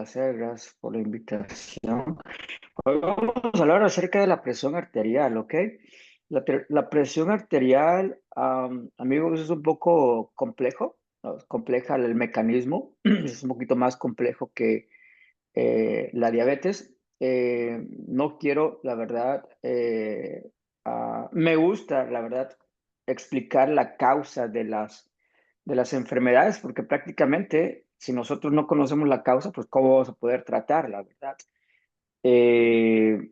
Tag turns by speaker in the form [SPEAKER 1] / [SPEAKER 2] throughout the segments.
[SPEAKER 1] placer, gracias por la invitación. Hoy vamos a hablar acerca de la presión arterial, ¿ok? La presión arterial, amigos, es un poco complejo, ¿no? Es compleja el mecanismo, es un poquito más complejo que la diabetes. No quiero, la verdad, me gusta, la verdad, explicar la causa de las enfermedades, porque prácticamente, si nosotros no conocemos la causa, pues cómo vamos a poder tratarla, ¿verdad? Eh,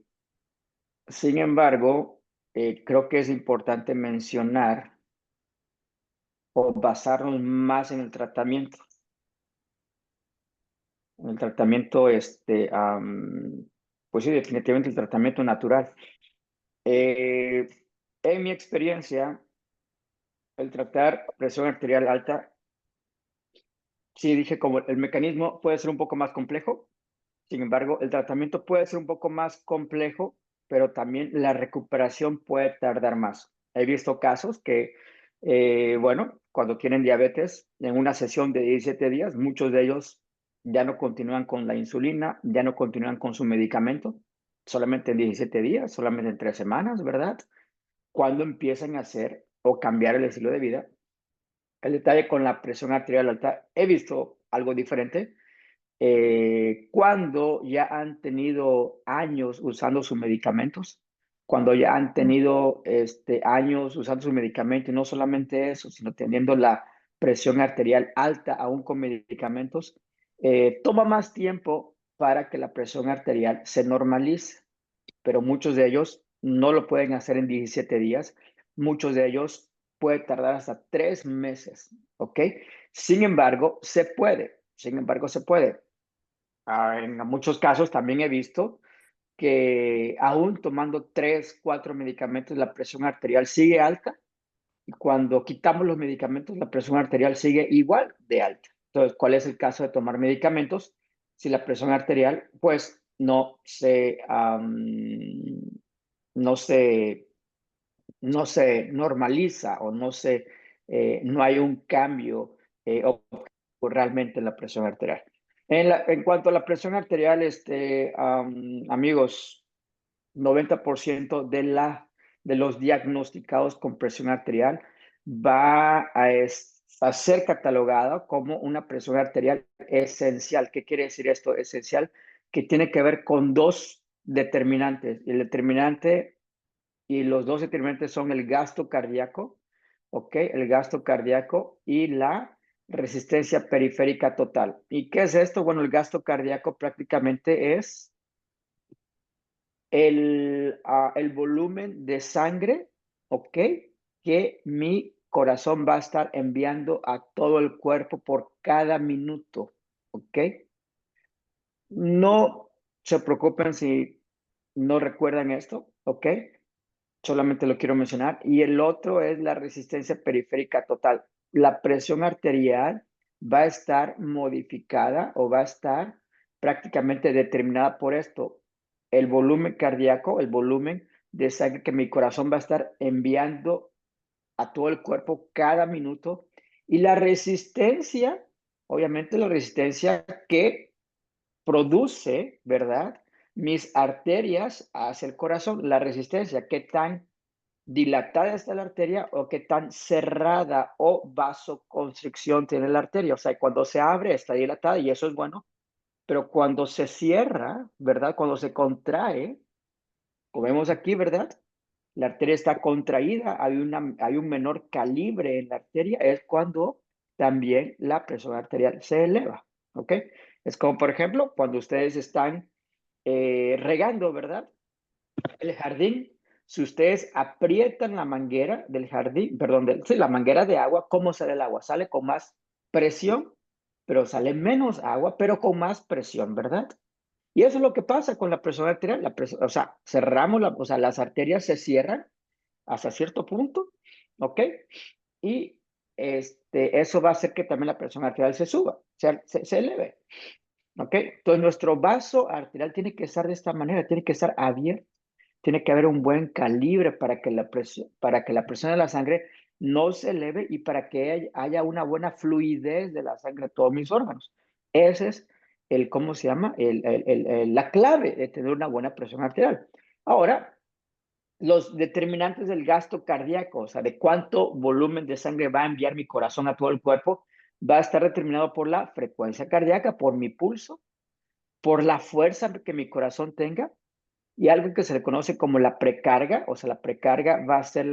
[SPEAKER 1] Sin embargo, creo que es importante mencionar o basarnos más en el tratamiento, pues sí, definitivamente el tratamiento natural. Eh, en mi experiencia, el tratar presión arterial alta, sí dije como el mecanismo puede ser un poco más complejo. Sin embargo, el tratamiento puede ser un poco más complejo, pero también la recuperación puede tardar más. He visto casos que, bueno, cuando tienen diabetes, en una sesión de 17 días, muchos de ellos ya no continúan con la insulina, ya no continúan con su medicamento, solamente en 17 días, solamente en 3 semanas, ¿verdad? Cuando empiezan a hacer o cambiar el estilo de vida. El detalle con la presión arterial alta, he visto algo diferente cuando ya han tenido años usando sus medicamentos, cuando ya han tenido años usando sus medicamentos, y no solamente eso, sino teniendo la presión arterial alta aún con medicamentos, toma más tiempo para que la presión arterial se normalice, pero muchos de ellos no lo pueden hacer en 17 días, muchos de ellos puede tardar hasta 3 meses, ¿ok? Sin embargo, se puede. En muchos casos también he visto que aún tomando 3, 4 medicamentos, la presión arterial sigue alta y cuando quitamos los medicamentos, la presión arterial sigue igual de alta. Entonces, ¿cuál es el caso de tomar medicamentos si la presión arterial, pues, no se, no se normaliza o no hay un cambio realmente en la presión arterial? En cuanto a la presión arterial, amigos, 90% de los diagnosticados con presión arterial va a ser catalogada como una presión arterial esencial. ¿Qué quiere decir esto? Esencial, que tiene que ver con dos determinantes. El determinante y los dos determinantes son el gasto cardíaco, ¿ok? El gasto cardíaco y la resistencia periférica total. ¿Y qué es esto? Bueno, el gasto cardíaco prácticamente es el volumen de sangre, ¿ok? Que mi corazón va a estar enviando a todo el cuerpo por cada minuto, ¿ok? No se preocupen si no recuerdan esto, ¿ok? Solamente lo quiero mencionar. Y el otro es la resistencia periférica total. La presión arterial va a estar modificada o va a estar prácticamente determinada por esto. El volumen cardíaco, el volumen de sangre que mi corazón va a estar enviando a todo el cuerpo cada minuto. Y la resistencia, obviamente la resistencia que produce, ¿verdad? Mis arterias hacia el corazón, la resistencia, qué tan dilatada está la arteria o qué tan cerrada o vasoconstricción tiene la arteria. O sea, cuando se abre está dilatada y eso es bueno, pero cuando se cierra, ¿verdad? Cuando se contrae, como vemos aquí, ¿verdad? La arteria está contraída, hay un menor calibre en la arteria, es cuando también la presión arterial se eleva, ¿ok? Es como, por ejemplo, cuando ustedes están regando, ¿verdad? El jardín, si ustedes aprietan la manguera del jardín, perdón, sí, la manguera de agua, ¿cómo sale el agua? Sale con más presión, pero sale menos agua, pero con más presión, ¿verdad? Y eso es lo que pasa con la presión arterial. O sea, o sea, las arterias se cierran hasta cierto punto, ¿ok? Y eso va a hacer que también la presión arterial se suba, se eleve, ¿ok? Entonces, nuestro vaso arterial tiene que estar de esta manera, tiene que estar abierto, tiene que haber un buen calibre para que la presión de la sangre no se eleve y para que haya una buena fluidez de la sangre a todos mis órganos. Ese es ¿cómo se llama? La clave de tener una buena presión arterial. Ahora, los determinantes del gasto cardíaco, o sea, de cuánto volumen de sangre va a enviar mi corazón a todo el cuerpo, va a estar determinado por la frecuencia cardíaca, por mi pulso, por la fuerza que mi corazón tenga y algo que se le conoce como la precarga, o sea, la precarga va a ser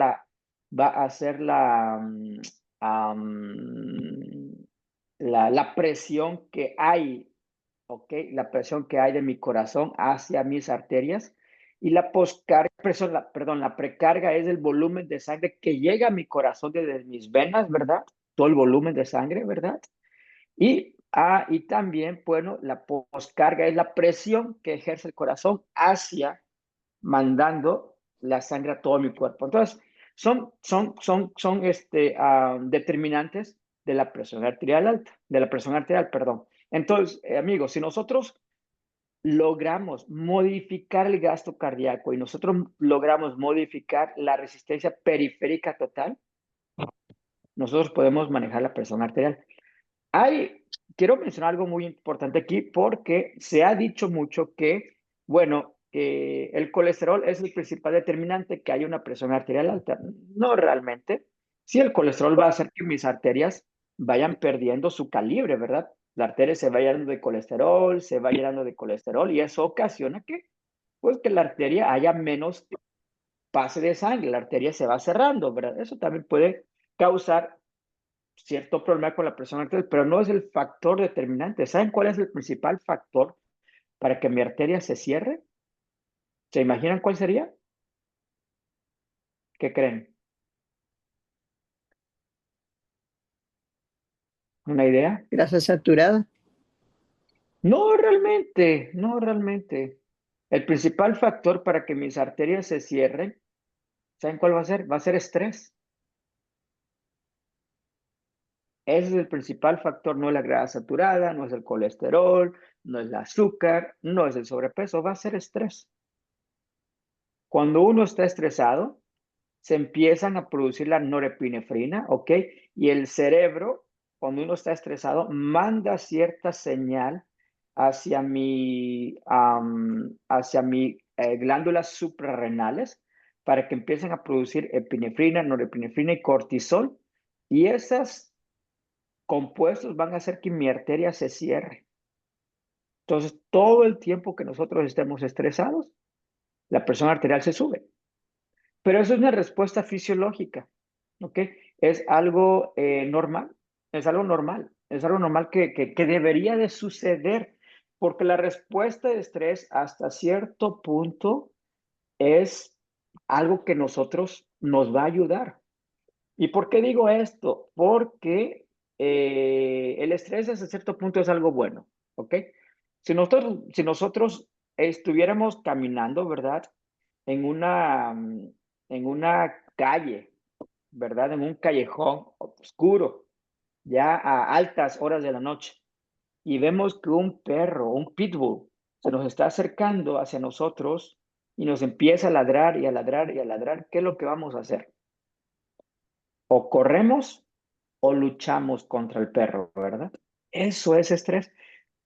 [SPEAKER 1] la presión que hay, ¿ok? La presión que hay de mi corazón hacia mis arterias. Y la poscarga, perdón, la precarga es el volumen de sangre que llega a mi corazón desde mis venas, ¿verdad? Todo el volumen de sangre, ¿verdad? Y también, bueno, la poscarga es la presión que ejerce el corazón hacia mandando la sangre a todo mi cuerpo. Entonces, son determinantes de la presión arterial alta, de la presión arterial, perdón. Entonces, amigos, si nosotros logramos modificar el gasto cardíaco y nosotros logramos modificar la resistencia periférica total, nosotros podemos manejar la presión arterial. Quiero mencionar algo muy importante aquí porque se ha dicho mucho que, bueno, el colesterol es el principal determinante que hay una presión arterial alta. No realmente. Sí, el colesterol va a hacer que mis arterias vayan perdiendo su calibre, ¿verdad? La arteria se va llenando de colesterol, se va llenando de colesterol y eso ocasiona que, pues, que la arteria haya menos pase de sangre, la arteria se va cerrando, ¿verdad? Eso también puede causar cierto problema con la presión arterial, pero no es el factor determinante. ¿Saben cuál es el principal factor para que mi arteria se cierre? ¿Se imaginan cuál sería? ¿Qué creen? ¿Una idea?
[SPEAKER 2] Grasa saturada.
[SPEAKER 1] No realmente, no realmente. El principal factor para que mis arterias se cierren, ¿saben cuál va a ser? Va a ser estrés. Ese es el principal factor, no es la grasa saturada, no es el colesterol, no es el azúcar, no es el sobrepeso, va a ser estrés. Cuando uno está estresado, se empiezan a producir la norepinefrina, ¿ok? Y el cerebro, cuando uno está estresado, manda cierta señal hacia mi glándulas suprarrenales para que empiecen a producir epinefrina, norepinefrina y cortisol. Y esos compuestos van a hacer que mi arteria se cierre. Entonces, todo el tiempo que nosotros estemos estresados, la presión arterial se sube. Pero eso es una respuesta fisiológica, ¿ok? Es algo normal, es algo normal, es algo normal que debería de suceder, porque la respuesta de estrés hasta cierto punto es algo que nosotros nos va a ayudar. ¿Y por qué digo esto? Porque el estrés hasta cierto punto es algo bueno, ¿ok? Si nosotros estuviéramos caminando, ¿verdad? En en una calle, ¿verdad? En un callejón oscuro, ya a altas horas de la noche, y vemos que un perro, un pitbull, se nos está acercando hacia nosotros y nos empieza a ladrar y a ladrar y a ladrar, ¿qué es lo que vamos a hacer? O corremos o luchamos contra el perro, ¿verdad? Eso es estrés.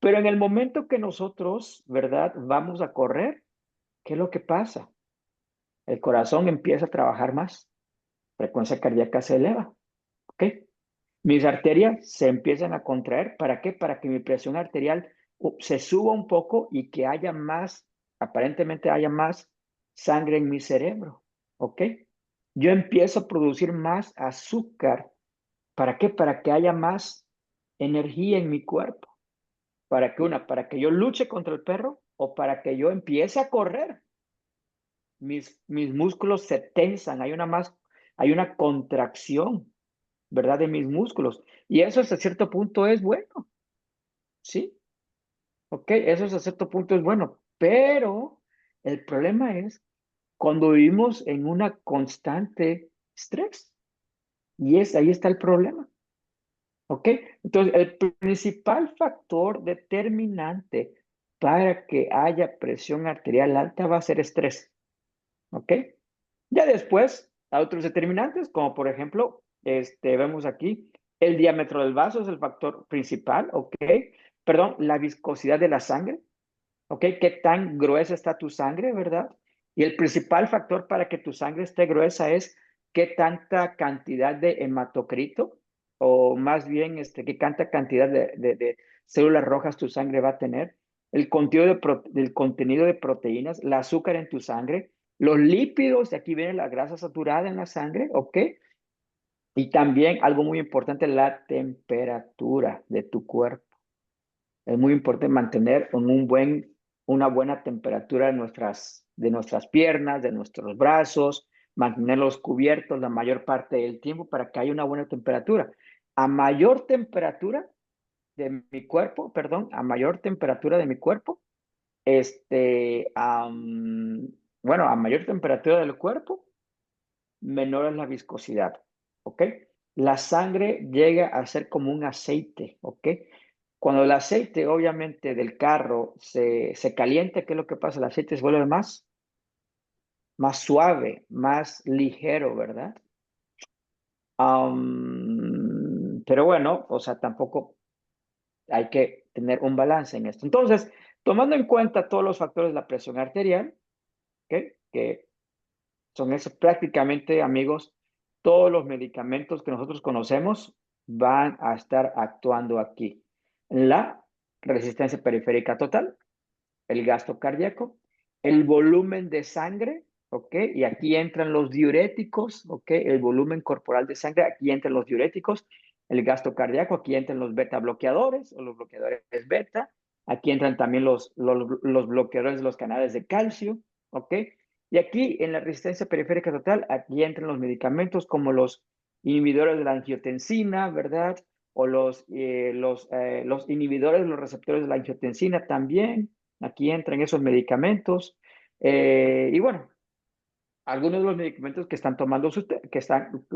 [SPEAKER 1] Pero en el momento que nosotros, ¿verdad? Vamos a correr, ¿qué es lo que pasa? El corazón empieza a trabajar más, frecuencia cardíaca se eleva, ¿ok? Mis arterias se empiezan a contraer, ¿para qué? Para que mi presión arterial se suba un poco y que haya más, aparentemente haya más sangre en mi cerebro, ¿ok? Yo empiezo a producir más azúcar. ¿Para qué? Para que haya más energía en mi cuerpo. Para que yo luche contra el perro o para que yo empiece a correr. Mis músculos se tensan, hay una contracción, ¿verdad? De mis músculos. Y eso hasta cierto punto es bueno, ¿sí? Ok, eso hasta cierto punto es bueno. Pero el problema es cuando vivimos en una constante estrés. Ahí está el problema. ¿Ok? Entonces, el principal factor determinante para que haya presión arterial alta va a ser estrés. ¿Ok? Ya después, hay otros determinantes, como por ejemplo, vemos aquí, el diámetro del vaso es el factor principal, ¿ok? perdón, la viscosidad de la sangre, ¿ok? ¿Qué tan gruesa está tu sangre, verdad? Y el principal factor para que tu sangre esté gruesa es qué tanta cantidad de hematocrito, o más bien, qué tanta cantidad de células rojas tu sangre va a tener, el contenido de proteínas, el azúcar en tu sangre, los lípidos, de aquí viene la grasa saturada en la sangre, ¿ok? Y también algo muy importante, la temperatura de tu cuerpo. Es muy importante mantener una buena temperatura de nuestras piernas, de nuestros brazos, mantenerlos cubiertos la mayor parte del tiempo para que haya una buena temperatura. A mayor temperatura de mi cuerpo, perdón, a mayor temperatura de mi cuerpo, bueno, a mayor temperatura del cuerpo, menor es la viscosidad, ¿ok? La sangre llega a ser como un aceite, ¿ok? Cuando el aceite, obviamente, del carro se calienta, ¿qué es lo que pasa? El aceite se vuelve más suave, más ligero, ¿verdad? Pero bueno, o sea, tampoco hay que tener un balance en esto. Entonces, tomando en cuenta todos los factores de la presión arterial, ¿ok? Que son eso prácticamente, amigos, todos los medicamentos que nosotros conocemos van a estar actuando aquí. La resistencia periférica total, el gasto cardíaco, el volumen de sangre, ¿ok? Y aquí entran los diuréticos, ¿ok? El volumen corporal de sangre, aquí entran los diuréticos, el gasto cardíaco, aquí entran los beta bloqueadores o los bloqueadores beta, aquí entran también los bloqueadores de los canales de calcio, ¿ok? Y aquí en la resistencia periférica total, aquí entran los medicamentos como los inhibidores de la angiotensina, ¿verdad? O los inhibidores de los receptores de la angiotensina también. Aquí entran esos medicamentos. Y bueno, algunos de los medicamentos que están tomando que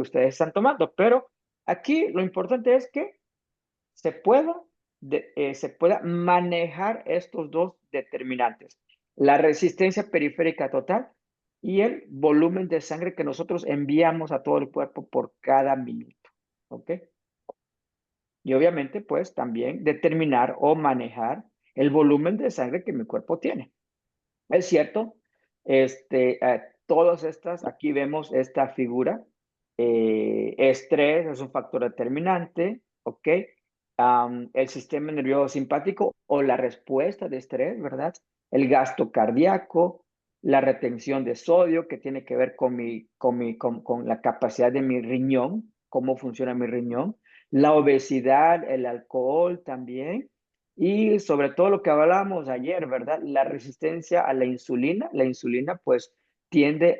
[SPEAKER 1] ustedes están tomando, pero aquí lo importante es que se pueda, se pueda manejar estos dos determinantes, la resistencia periférica total y el volumen de sangre que nosotros enviamos a todo el cuerpo por cada minuto. ¿Ok? Y obviamente, pues también determinar o manejar el volumen de sangre que mi cuerpo tiene. Es cierto, todas estas, aquí vemos esta figura, estrés es un factor determinante, ¿ok? El sistema nervioso simpático o la respuesta de estrés, ¿verdad? El gasto cardíaco, la retención de sodio, que tiene que ver con la capacidad de mi riñón, cómo funciona mi riñón, la obesidad, el alcohol también, y sobre todo lo que hablábamos ayer, ¿verdad? La resistencia a la insulina pues tiende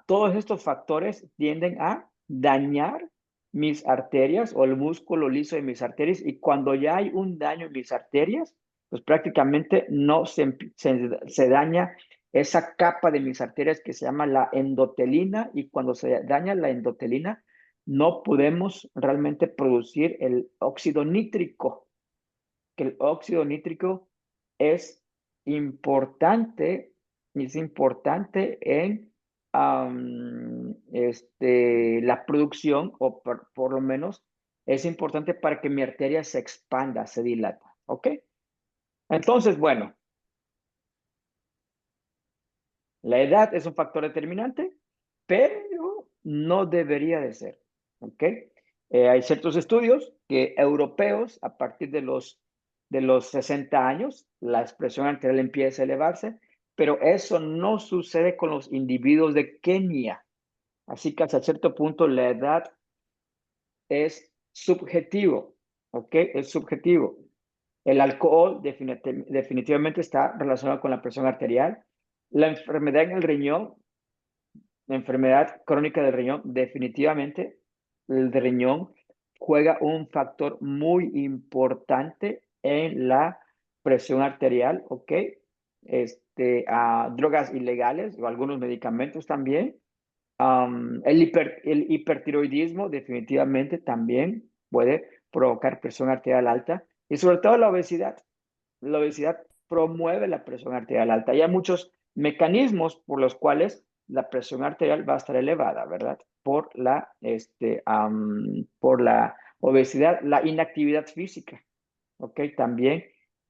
[SPEAKER 1] todos estos factores tienden a dañar mis arterias o el músculo liso de mis arterias y cuando ya hay un daño en mis arterias, pues prácticamente no se daña esa capa de mis arterias que se llama la endotelina y cuando se daña la endotelina no podemos realmente producir el óxido nítrico, que el óxido nítrico es importante, es importante en la producción, o por lo menos es importante para que mi arteria se expanda, se dilata, ¿ok? Entonces, bueno, la edad es un factor determinante, pero no debería de ser, ¿ok? Hay ciertos estudios que europeos, a partir de los 60 años, la expresión arterial empieza a elevarse, pero eso no sucede con los individuos de Kenia. Así que hasta cierto punto la edad es subjetivo, ¿ok? Es subjetivo. El alcohol definitivamente está relacionado con la presión arterial. La enfermedad en el riñón, la enfermedad crónica del riñón, definitivamente el riñón juega un factor muy importante en la presión arterial, ¿ok? Drogas ilegales o algunos medicamentos también. El hipertiroidismo definitivamente también puede provocar presión arterial alta y sobre todo la obesidad. La obesidad promueve la presión arterial alta y hay muchos mecanismos por los cuales la presión arterial va a estar elevada, ¿verdad? Por la obesidad, la inactividad física. ¿ok? También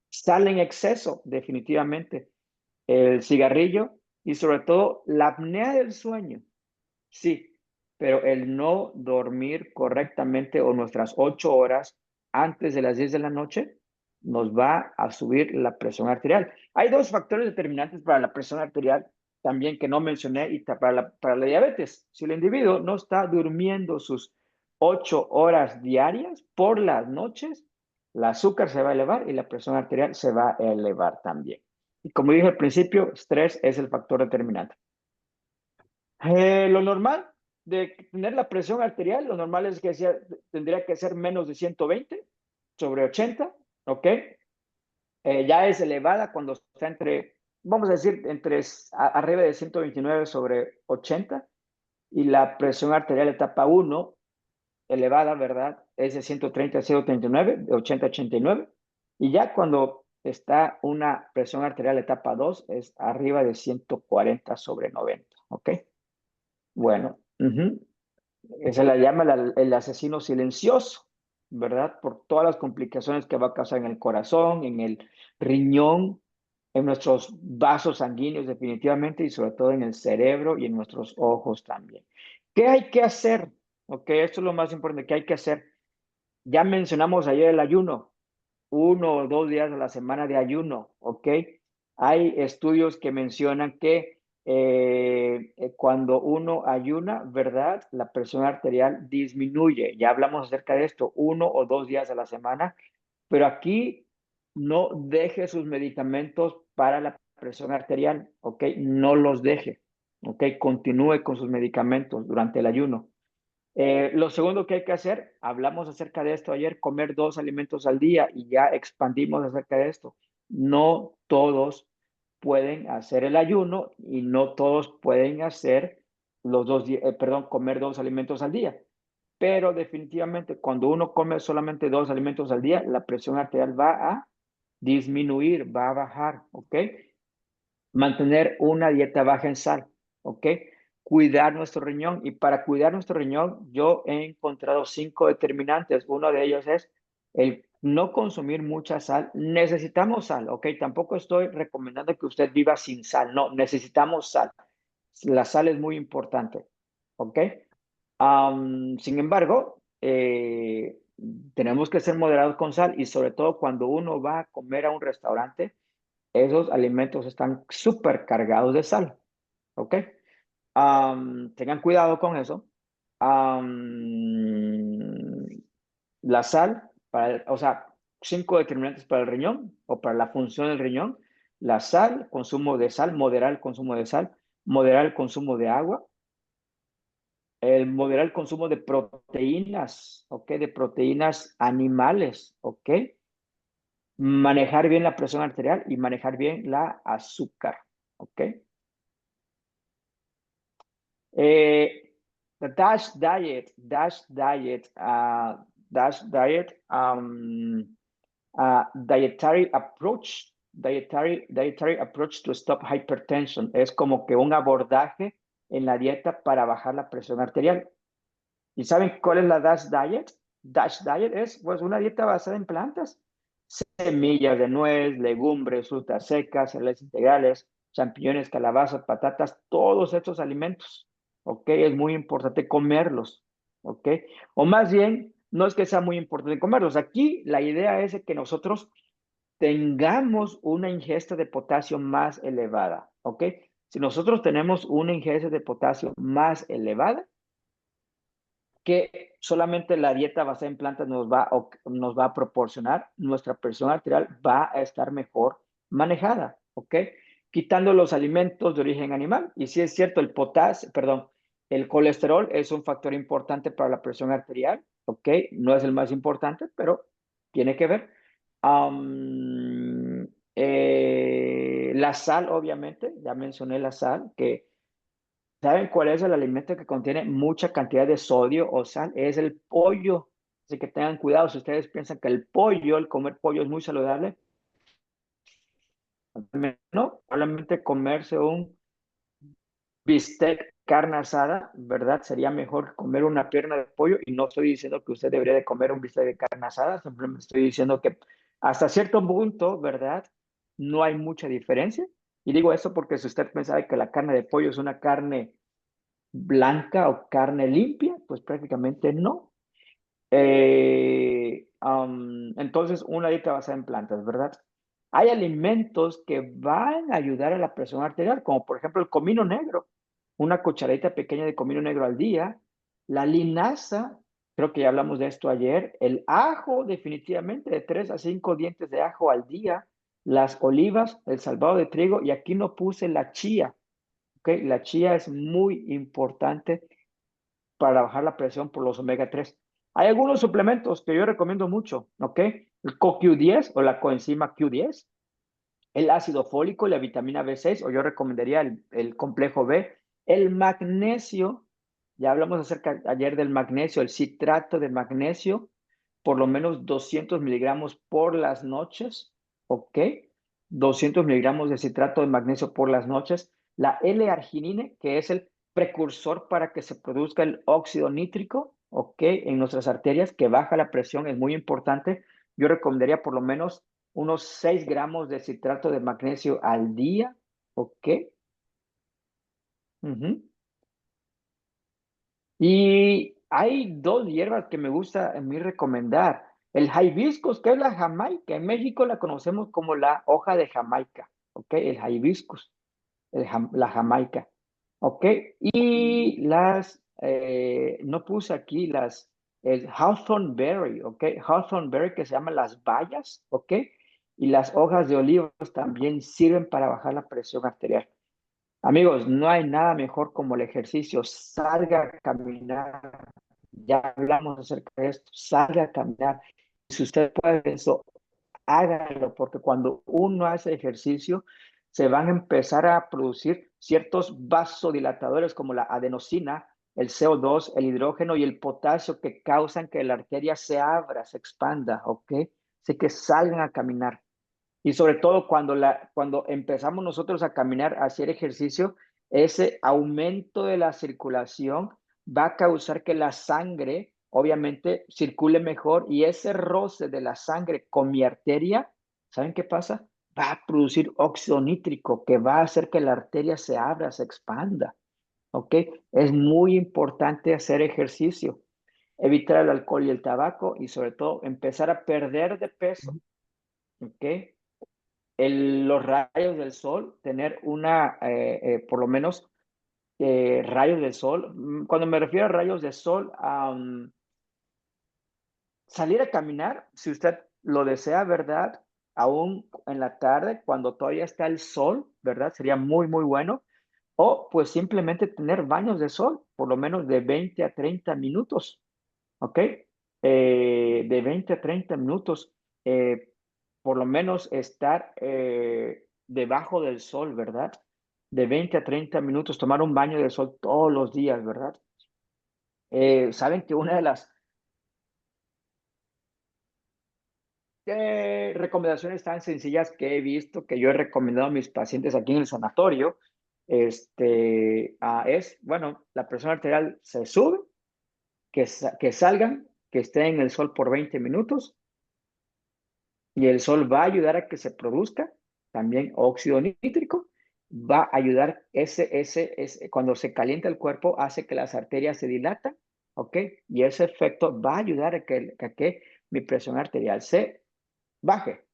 [SPEAKER 1] sal en exceso, definitivamente. El cigarrillo y sobre todo la apnea del sueño. Sí, pero el no dormir correctamente o nuestras 8 horas antes de las 10 de la noche nos va a subir la presión arterial. Hay dos factores determinantes para la presión arterial también que no mencioné y para la diabetes. Si el individuo no está durmiendo sus 8 horas diarias por las noches, el azúcar se va a elevar y la presión arterial se va a elevar también. Y como dije al principio, estrés es el factor determinante. Lo normal de tener la presión arterial, lo normal es que tendría que ser menos de 120 sobre 80, ¿ok? Ya es elevada cuando está entre, vamos a decir, arriba de 129 sobre 80 y la presión arterial etapa 1 elevada, ¿verdad? Es de 130 a 139, de 80 a 89. Y ya cuando está una presión arterial etapa 2 es arriba de 140 sobre 90, ¿ok? Bueno, se la llama el asesino silencioso, ¿verdad? Por todas las complicaciones que va a causar en el corazón, en el riñón, en nuestros vasos sanguíneos definitivamente y sobre todo en el cerebro y en nuestros ojos también. ¿Qué hay que hacer? Ok, esto es lo más importante. ¿Qué hay que hacer? Ya mencionamos ayer el ayuno, 1 o 2 días a la semana de ayuno, ¿ok? Hay estudios que mencionan que cuando uno ayuna, ¿verdad? La presión arterial disminuye. Ya hablamos acerca de esto, 1 o 2 días a la semana, pero aquí no deje sus medicamentos para la presión arterial, ¿ok? No los deje, ¿ok? Continúe con sus medicamentos durante el ayuno. Lo segundo que hay que hacer, hablamos acerca de esto ayer, comer 2 alimentos al día y ya expandimos acerca de esto. No todos pueden hacer el ayuno y no todos pueden hacer comer 2 alimentos al día. Pero definitivamente cuando uno come solamente 2 alimentos al día, la presión arterial va a disminuir, va a bajar, ¿ok? Mantener una dieta baja en sal, ¿ok? Cuidar nuestro riñón. Y para cuidar nuestro riñón, yo he encontrado 5 determinantes. Uno de ellos es el no consumir mucha sal. Necesitamos sal, ¿ok? Tampoco estoy recomendando que usted viva sin sal. No, necesitamos sal. La sal es muy importante, ¿ok? Sin embargo, tenemos que ser moderados con sal y sobre todo cuando uno va a comer a un restaurante, esos alimentos están súper cargados de sal, ¿ok? Tengan cuidado con eso. Am, la sal, o sea, 5 determinantes para el riñón o para la función del riñón. La sal, consumo de sal, moderar el consumo de sal, moderar el consumo de agua, moderar el consumo de proteínas, ¿ok? De proteínas animales, ¿ok? Manejar bien la presión arterial y manejar bien la azúcar, ¿ok? Eh, the dietary approach to stop hypertension. Es como que un abordaje en la dieta para bajar la presión arterial. ¿Y saben cuál es la DASH diet? DASH diet es pues una dieta basada en plantas, semillas de nuez, legumbres, frutas secas, cereales integrales, champiñones, calabazas, patatas, todos estos alimentos, ¿ok? Es muy importante comerlos, ¿ok? O más bien, no es que sea muy importante comerlos. Aquí la idea es de que nosotros tengamos una ingesta de potasio más elevada, ¿ok? Si nosotros tenemos una ingesta de potasio más elevada, que solamente la dieta basada en plantas nos va a proporcionar, nuestra presión arterial va a estar mejor manejada, ¿ok? Quitando los alimentos de origen animal. Y si es cierto, el colesterol es un factor importante para la presión arterial, ¿ok? No es el más importante, pero tiene que ver. La sal, obviamente, ya mencioné la sal, que ¿saben cuál es el alimento que contiene mucha cantidad de sodio o sal? Es el pollo. Así que tengan cuidado. Si ustedes piensan que el comer pollo es muy saludable, no, probablemente comerse un bistec carne asada, ¿verdad? Sería mejor comer una pierna de pollo y no estoy diciendo que usted debería de comer un bistec de carne asada, simplemente estoy diciendo que Hasta cierto punto, ¿verdad? No hay mucha diferencia. Y digo eso porque si usted pensaba que la carne de pollo es una carne blanca o carne limpia, pues prácticamente no. Entonces, una dieta basada en plantas, ¿verdad? Hay alimentos que van a ayudar a la presión arterial, como por ejemplo el comino negro, una cucharadita pequeña de comino negro al día, la linaza, creo que ya hablamos de esto ayer, el ajo definitivamente de 3 a 5 dientes de ajo al día, las olivas, el salvado de trigo, y aquí no puse la chía, ¿ok? La chía es muy importante para bajar la presión por los omega 3. Hay algunos suplementos que yo recomiendo mucho, ¿ok? El CoQ10 o la coenzima Q10, el ácido fólico y la vitamina B6, o yo recomendaría el complejo B, el magnesio, ya hablamos acerca ayer del magnesio, el citrato de magnesio, por lo menos 200 miligramos por las noches, ¿ok? 200 miligramos de citrato de magnesio por las noches. La L-arginine, que es el precursor para que se produzca el óxido nítrico, ¿ok? En nuestras arterias, que baja la presión, es muy importante. Yo recomendaría por lo menos unos 6 gramos de citrato de magnesio al día, ¿ok? Ujú. Y hay dos hierbas que me gusta a mí recomendar. El hibiscus, que es la jamaica. En México la conocemos como la hoja de Jamaica, ¿ok? El hibiscus, la jamaica, ¿ok? Y no puse aquí el hawthorn berry, ¿ok? Hawthorn berry que se llaman las bayas, ¿ok? Y las hojas de olivos también sirven para bajar la presión arterial. Amigos, no hay nada mejor como el ejercicio. Salga a caminar. Ya hablamos acerca de esto. Salga a caminar. Si usted puede eso, hágalo, porque cuando uno hace ejercicio, se van a empezar a producir ciertos vasodilatadores como la adenosina, el CO2, el hidrógeno y el potasio que causan que la arteria se abra, se expanda, ¿ok? Así que salgan a caminar. Y sobre todo cuando empezamos nosotros a caminar, a hacer ejercicio, ese aumento de la circulación va a causar que la sangre, obviamente, circule mejor y ese roce de la sangre con mi arteria, ¿saben qué pasa? Va a producir óxido nítrico que va a hacer que la arteria se abra, se expanda. ¿Ok? Es muy importante hacer ejercicio, evitar el alcohol y el tabaco y sobre todo empezar a perder de peso. ¿Ok? Los rayos del sol, tener por lo menos rayos del sol. Cuando me refiero a rayos de sol, salir a caminar, si usted lo desea, ¿verdad? Aún en la tarde, cuando todavía está el sol, ¿verdad? Sería muy, muy bueno. O pues simplemente tener baños de sol, por lo menos de 20 a 30 minutos. ¿Ok? De 20 a 30 minutos, por lo menos estar debajo del sol, ¿verdad? De 20 a 30 minutos, tomar un baño de sol todos los días, ¿verdad? Saben que una de las recomendaciones tan sencillas que he visto, que yo he recomendado a mis pacientes aquí en el sanatorio, es, bueno, la presión arterial se sube, que salgan, que estén en el sol por 20 minutos. Y el sol va a ayudar a que se produzca también óxido nítrico, va a ayudar, cuando se calienta el cuerpo, hace que las arterias se dilatan, ¿ok? Y ese efecto va a ayudar a que mi presión arterial se baje.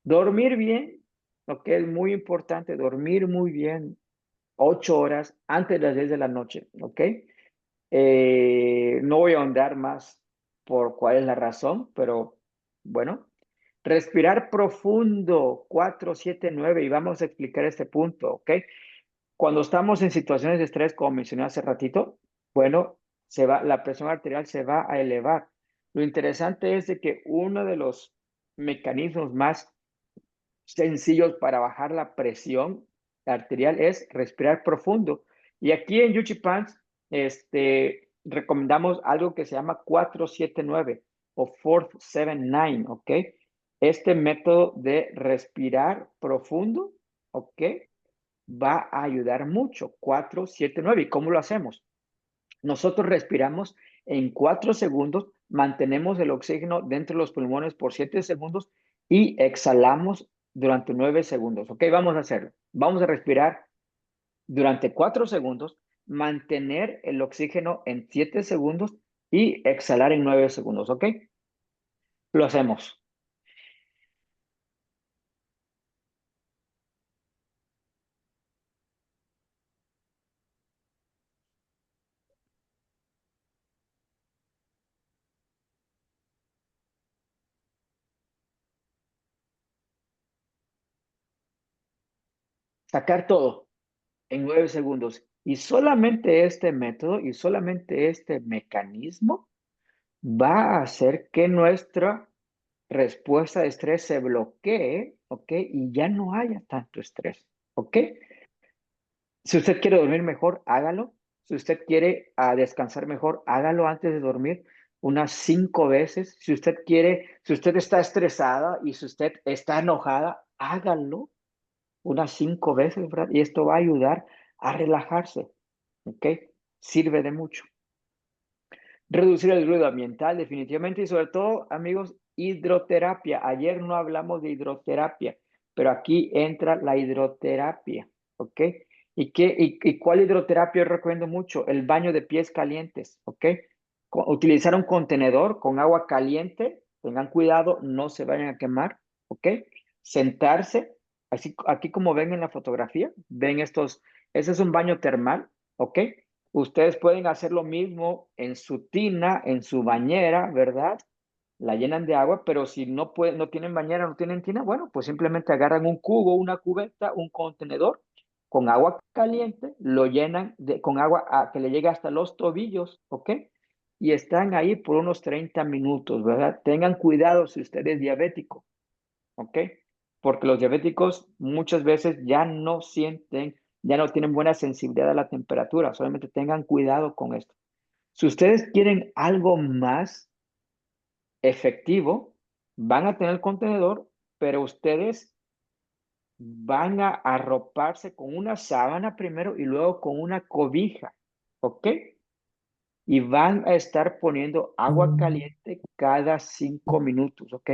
[SPEAKER 1] Dormir bien, ¿ok? Es muy importante, dormir muy bien, 8 horas antes de las 10 de la noche, ¿ok? No voy a ahondar más por cuál es la razón, pero bueno, respirar profundo, 4, 7, 9, y vamos a explicar este punto, ¿ok? Cuando estamos en situaciones de estrés, como mencioné hace ratito, bueno, la presión arterial se va a elevar. Lo interesante es de que uno de los mecanismos más sencillos para bajar la presión arterial es respirar profundo. Y aquí en Yuchi Pants, recomendamos algo que se llama 4-7-9 o 4-7-9, ¿ok? Este método de respirar profundo, ¿ok? Va a ayudar mucho. 4-7-9. ¿Y cómo lo hacemos? Nosotros respiramos en 4 segundos, mantenemos el oxígeno dentro de los pulmones por 7 segundos y exhalamos durante 9 segundos. Ok, vamos a hacerlo. Vamos a respirar durante 4 segundos, mantener el oxígeno en 7 segundos y exhalar en 9 segundos. Ok, lo hacemos. Sacar todo en 9 segundos. Y solamente este método y solamente este mecanismo va a hacer que nuestra respuesta de estrés se bloquee, ¿ok? Y ya no haya tanto estrés, ¿ok? Si usted quiere dormir mejor, hágalo. Si usted quiere descansar mejor, hágalo antes de dormir unas 5 veces. Si usted quiere, si usted está estresada y si usted está enojada, hágalo unas 5 veces, ¿verdad? Y esto va a ayudar a relajarse, ¿ok? Sirve de mucho. Reducir el ruido ambiental, definitivamente, y sobre todo, amigos, hidroterapia. Ayer no hablamos de hidroterapia, pero aquí entra la hidroterapia, ¿ok? ¿Y cuál hidroterapia yo recomiendo mucho? El baño de pies calientes, ¿ok? Utilizar un contenedor con agua caliente, tengan cuidado, no se vayan a quemar, ¿ok? Sentarse, así, aquí como ven en la fotografía, ven estos, ese es un baño termal, ¿ok? Ustedes pueden hacer lo mismo en su tina, en su bañera, ¿verdad? La llenan de agua, pero si no pueden, no tienen bañera, no tienen tina, bueno, pues simplemente agarran un cubo, una cubeta, un contenedor con agua caliente, lo llenan con agua que le llegue hasta los tobillos, ¿ok? Y están ahí por unos 30 minutos, ¿verdad? Tengan cuidado si usted es diabético, ¿ok? Porque los diabéticos muchas veces ya no sienten, ya no tienen buena sensibilidad a la temperatura, solamente tengan cuidado con esto. Si ustedes quieren algo más efectivo, van a tener el contenedor, pero ustedes van a arroparse con una sábana primero y luego con una cobija, ¿ok? Y van a estar poniendo agua caliente cada 5 minutos, ¿ok?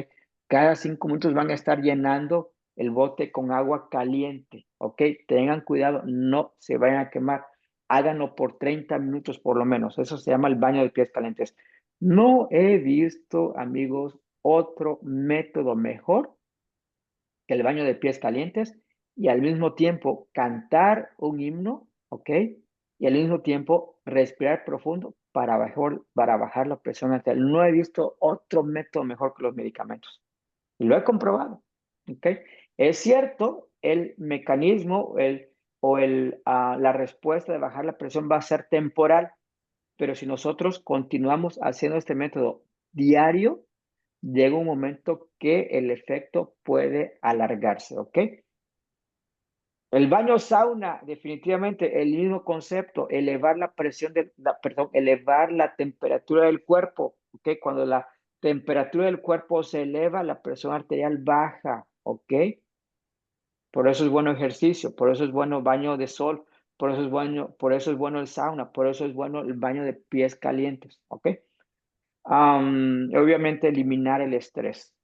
[SPEAKER 1] Cada 5 minutos van a estar llenando el bote con agua caliente, ¿ok? Tengan cuidado, no se vayan a quemar. Háganlo por 30 minutos por lo menos. Eso se llama el baño de pies calientes. No he visto, amigos, otro método mejor que el baño de pies calientes y al mismo tiempo cantar un himno, ¿ok? Y al mismo tiempo respirar profundo para bajar la presión arterial. No he visto otro método mejor que los medicamentos. Y lo he comprobado, ¿ok? Es cierto, el mecanismo la respuesta de bajar la presión va a ser temporal, pero si nosotros continuamos haciendo este método diario, llega un momento que el efecto puede alargarse, ¿ok? El baño sauna, definitivamente el mismo concepto, elevar la presión perdón, elevar la temperatura del cuerpo, ¿ok? Cuando la temperatura del cuerpo se eleva, la presión arterial baja, ¿ok? Por eso es bueno ejercicio, por eso es bueno baño de sol, por eso es bueno el sauna, por eso es bueno el baño de pies calientes, ¿ok? Obviamente eliminar el estrés.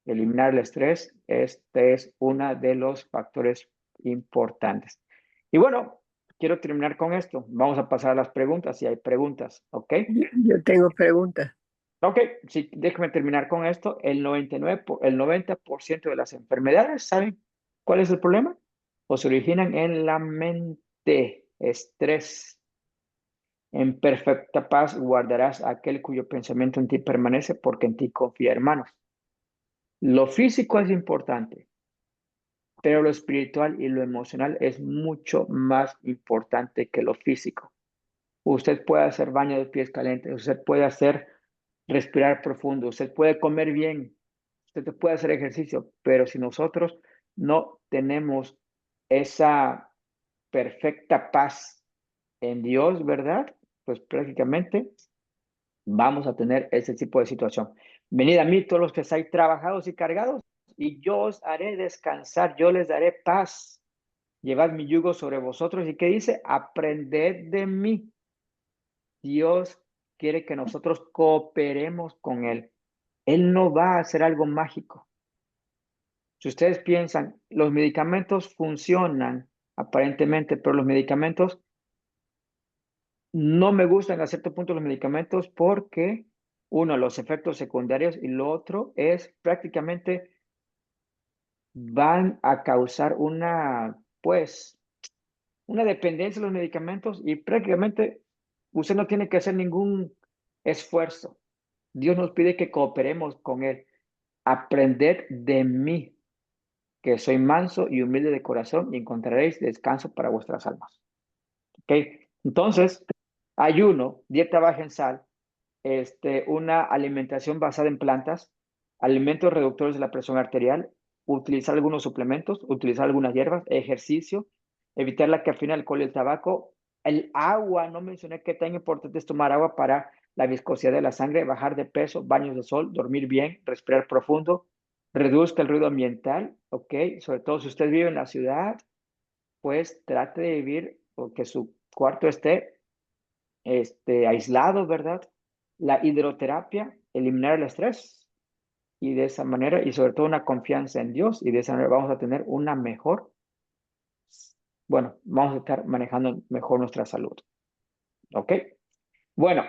[SPEAKER 1] Eliminar el estrés, este es uno de los factores importantes. Y bueno, quiero terminar con esto. Vamos a pasar a las preguntas, si hay preguntas, ¿ok?
[SPEAKER 2] Yo tengo preguntas.
[SPEAKER 1] Ok, sí, déjeme terminar con esto. El 90% de las enfermedades, ¿saben cuál es el problema? O se originan en la mente, estrés. En perfecta paz guardarás a aquel cuyo pensamiento en ti permanece, porque en ti confía, hermanos. Lo físico es importante, pero lo espiritual y lo emocional es mucho más importante que lo físico. Usted puede hacer baño de pies calientes, usted puede hacer respirar profundo, usted puede comer bien, usted puede hacer ejercicio, pero si nosotros no tenemos esa perfecta paz en Dios, ¿verdad? Pues prácticamente vamos a tener ese tipo de situación. Venid a mí todos los que estáis trabajados y cargados, y yo os haré descansar, yo les daré paz. Llevad mi yugo sobre vosotros. ¿Y qué dice? Aprended de mí. Dios quiere que nosotros cooperemos con Él. Él no va a hacer algo mágico. Si ustedes piensan, los medicamentos funcionan aparentemente, pero los medicamentos, no me gustan a cierto punto los medicamentos porque, uno, los efectos secundarios y lo otro es prácticamente van a causar pues, una dependencia de los medicamentos y prácticamente usted no tiene que hacer ningún esfuerzo. Dios nos pide que cooperemos con Él. Aprended de mí, que soy manso y humilde de corazón, y encontraréis descanso para vuestras almas. ¿Ok? Entonces, ayuno, dieta baja en sal, una alimentación basada en plantas, alimentos reductores de la presión arterial, utilizar algunos suplementos, utilizar algunas hierbas, ejercicio, evitar la cafeína, el alcohol y el tabaco. El agua, no mencioné qué tan importante es tomar agua para la viscosidad de la sangre, bajar de peso, baños de sol, dormir bien, respirar profundo, reduzca el ruido ambiental, ¿ok? Sobre todo si usted vive en la ciudad, pues trate de vivir o que su cuarto esté aislado, ¿verdad? La hidroterapia, eliminar el estrés y de esa manera, y sobre todo una confianza en Dios, y de esa manera vamos a tener una mejor, bueno, vamos a estar manejando mejor nuestra salud, ¿ok? Bueno,